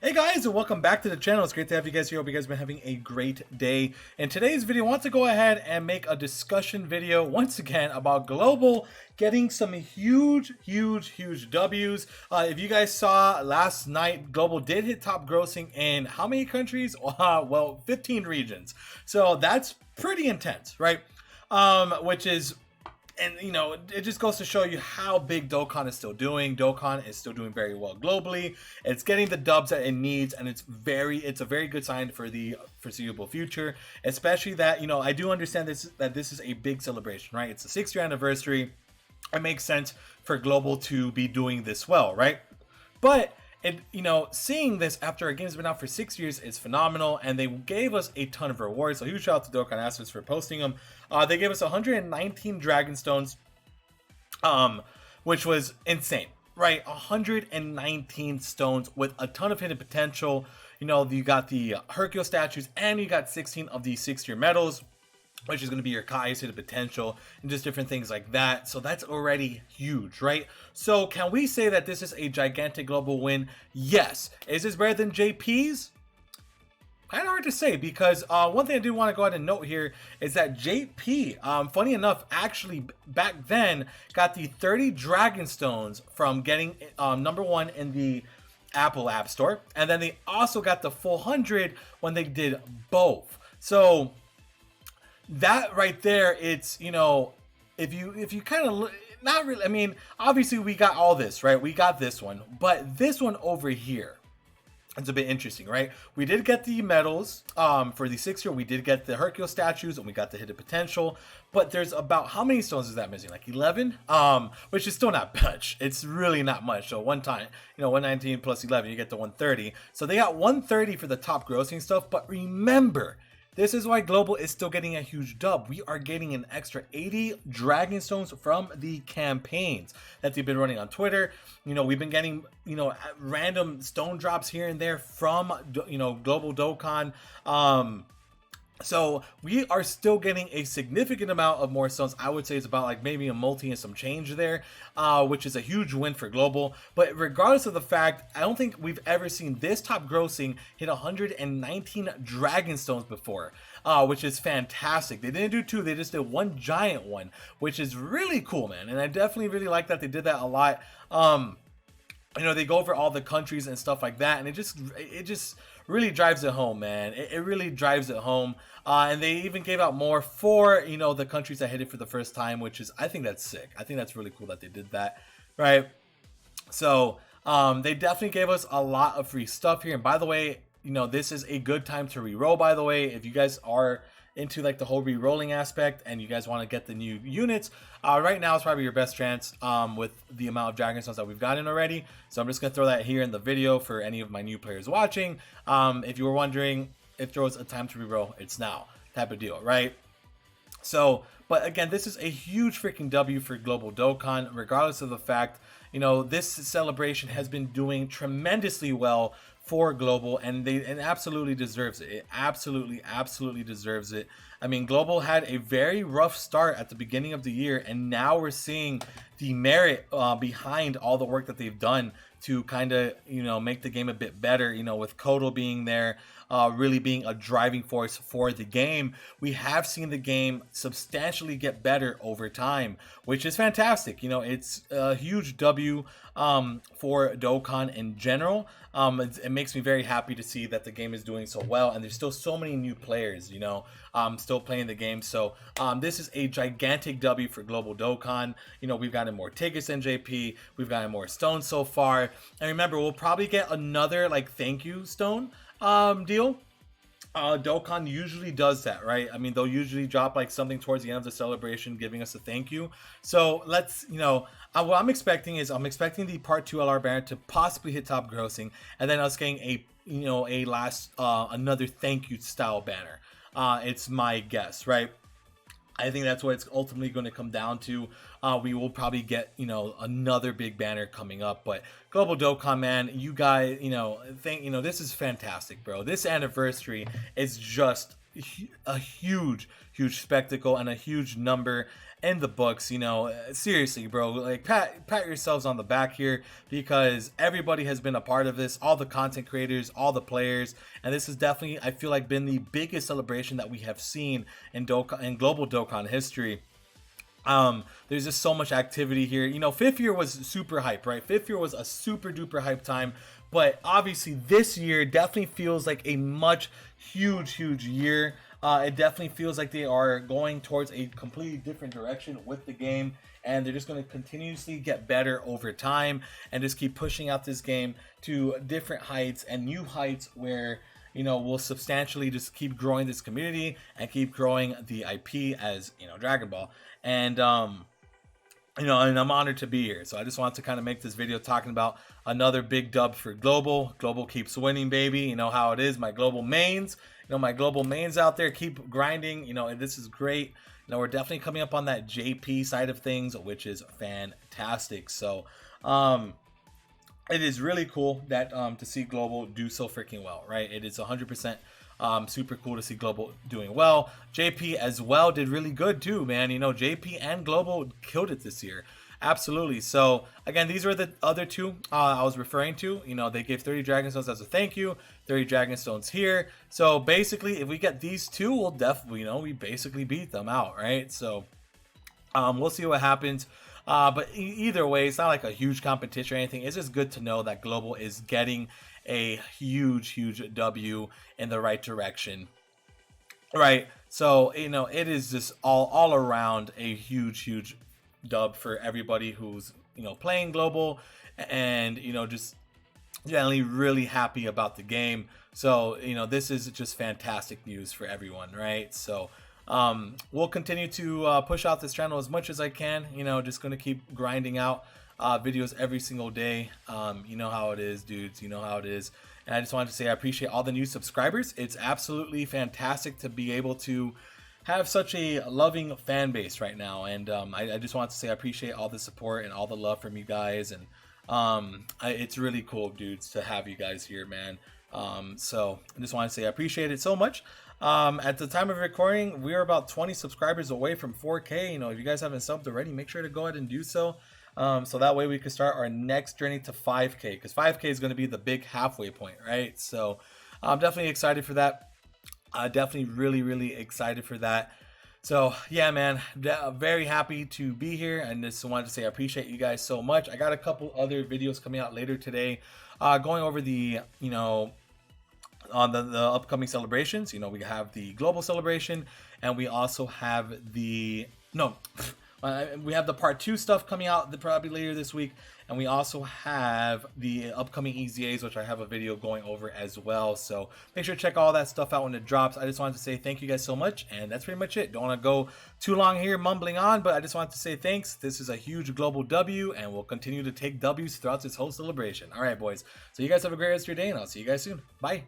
Hey guys, and welcome back to the channel. It's great to have you guys here. Hope you guys have been having a great day. In today's video, I want to go ahead and make a discussion video once again about Global getting some huge W's. If you guys saw last night, Global did hit top grossing in how many countries? Well, 15 regions. So that's pretty intense, right? Which is, and you know, it just goes to show you how big Dokkan is still doing. Dokkan is still doing very well globally. It's getting the dubs that it needs, and it's a very good sign for the foreseeable future. Especially that, you know, I do understand that this is a big celebration, right? It's the 6th-year anniversary. It makes sense for Global to be doing this well, right? But seeing this after a game's been out for 6 years is phenomenal, and they gave us a ton of rewards. So huge shout out to Dokkan Assets for posting them. They gave us 119 Dragon Stones, which was insane, right? 119 stones with a ton of hidden potential. You know, you got the Hercule statues, and you got 16 of the 6-tier medals, which is going to be your Kai's hidden potential and just different things like that. So that's already huge, right? So can we say that this is a gigantic global win? Yes. Is this better than JP's? Kind of hard to say, because one thing I do want to go ahead and note here is that JP, funny enough, actually back then got the 30 Dragon Stones from getting #1 in the Apple App Store. And then they also got the full 100 when they did both. So that right there, it's, you know, if you kind of not really, I mean, obviously we got all this, right? We got this one, but this one over here, it's a bit interesting, right? We did get the medals for the 6-year. We did get the Hercule statues, and we got the hidden potential. But there's about, how many stones is that missing? Like 11, which is still not much. It's really not much. So one time, you know, 119 plus 11, you get the 130. So they got 130 for the top grossing stuff. But remember, this is why Global is still getting a huge dub. We are getting an extra 80 Dragon Stones from the campaigns that they've been running on Twitter. You know, we've been getting, you know, random stone drops here and there from, you know, Global Dokkan. So we are still getting a significant amount of more stones. I would say it's about like maybe a multi and some change there, which is a huge win for Global. But regardless of the fact, I don't think we've ever seen this top grossing hit 119 Dragon Stones before, which is fantastic. They didn't do 2, they just did 1 giant one, which is really cool, man. And I definitely really like that they did that a lot. You know, they go over all the countries and stuff like that, and it just really drives it home, man. It really drives it home. And they even gave out more for, you know, the countries that hit it for the first time, which is, I think that's sick. I think that's really cool that they did that, right? So they definitely gave us a lot of free stuff here. And by the way, you know, this is a good time to re-roll, by the way. If you guys are into like the whole re-rolling aspect and you guys want to get the new units, right now is probably your best chance with the amount of Dragon Stones that we've gotten already. So I'm just gonna throw that here in the video for any of my new players watching. If you were wondering if there was a time to re-roll, it's now, type of deal, right? So, but again, this is a huge freaking W for Global Dokkan, regardless of the fact, you know, this celebration has been doing tremendously well for Global, and it absolutely deserves it. It absolutely deserves it. I mean, Global had a very rough start at the beginning of the year, and now we're seeing the merit behind all the work that they've done to kind of, you know, make the game a bit better. You know, with Kotal being there, really being a driving force for the game, we have seen the game substantially get better over time, which is fantastic. You know, it's a huge W for Dokkan in general. It makes me very happy to see that the game is doing so well, and there's still so many new players, you know, still playing the game. So this is a gigantic W for Global Dokkan. You know, we've gotten more tickets than JP, we've gotten more stones so far, and remember, we'll probably get another like thank you stone deal. Dokkan usually does that, right? I mean, they'll usually drop like something towards the end of the celebration giving us a thank you. So let's, you know, what I'm expecting is I'm expecting the part 2 LR banner to possibly hit top grossing, and then us getting a, you know, a last another thank you style banner. It's my guess, right? I think that's what it's ultimately going to come down to. We will probably get, you know, another big banner coming up. But Global Dokkan, man, you guys, you know, this is fantastic, bro. This anniversary is just a huge spectacle and a huge number. in the books. You know, seriously, bro, like pat yourselves on the back here, because everybody has been a part of this, all the content creators, all the players, and this has definitely, I feel like, been the biggest celebration that we have seen in global Dokkan history. There's just so much activity here. You know, fifth year was super hype, right? Fifth year was a super duper hype time, but obviously this year definitely feels like a much huge year. It definitely feels like they are going towards a completely different direction with the game, and they're just going to continuously get better over time and just keep pushing out this game to different heights and new heights where, you know, we'll substantially just keep growing this community and keep growing the IP as, you know, Dragon Ball. And you know, and I'm honored to be here. So I just want to kind of make this video talking about another big dub for Global. Global keeps winning, baby. You know how it is. My global mains, you know, my global mains out there keep grinding. You know, and this is great. You know, we're definitely coming up on that JP side of things, which is fantastic. So it is really cool that to see Global do so freaking well, right? It is 100% super cool to see Global doing well. JP as well did really good too, man. You know, JP and Global killed it this year. Absolutely. So again, these are the other two I was referring to. You know, they gave 30 Dragon Stones as a thank you. 30 Dragon Stones here. So basically, if we get these two, we'll definitely, you know, we basically beat them out, right? So we'll see what happens. But either way, it's not like a huge competition or anything. It's just good to know that Global is getting a huge W in the right direction, right? So, you know, it is just all around a huge dub for everybody who's, you know, playing Global, and, you know, just generally really happy about the game. So, you know, this is just fantastic news for everyone, right? So we'll continue to push out this channel as much as I can. You know, just gonna keep grinding out videos every single day. You know how it is, dudes. You know how it is. And I just wanted to say I appreciate all the new subscribers. It's absolutely fantastic to be able to have such a loving fan base right now. And I just want to say I appreciate all the support and all the love from you guys. And it's really cool, dudes, to have you guys here, man. So I just want to say I appreciate it so much. At the time of recording, we're about 20 subscribers away from 4K. You know, if you guys haven't subbed already, make sure to go ahead and do so. So that way we can start our next journey to 5K, because 5K is going to be the big halfway point, right? So I'm definitely excited for that. Definitely really excited for that. So yeah, man, very happy to be here, and just wanted to say I appreciate you guys so much. I got a couple other videos coming out later today, going over the, you know, on the upcoming celebrations. You know, we have the global celebration, and we also have the we have the part 2 stuff coming out probably later this week, and we also have the upcoming EZAs, which I have a video going over as well. So make sure to check all that stuff out when it drops. I just wanted to say thank you guys so much, and that's pretty much it. Don't want to go too long here mumbling on, but I just wanted to say thanks. This is a huge global W, and we'll continue to take W's throughout this whole celebration. All right, boys. So you guys have a great rest of your day, and I'll see you guys soon. Bye.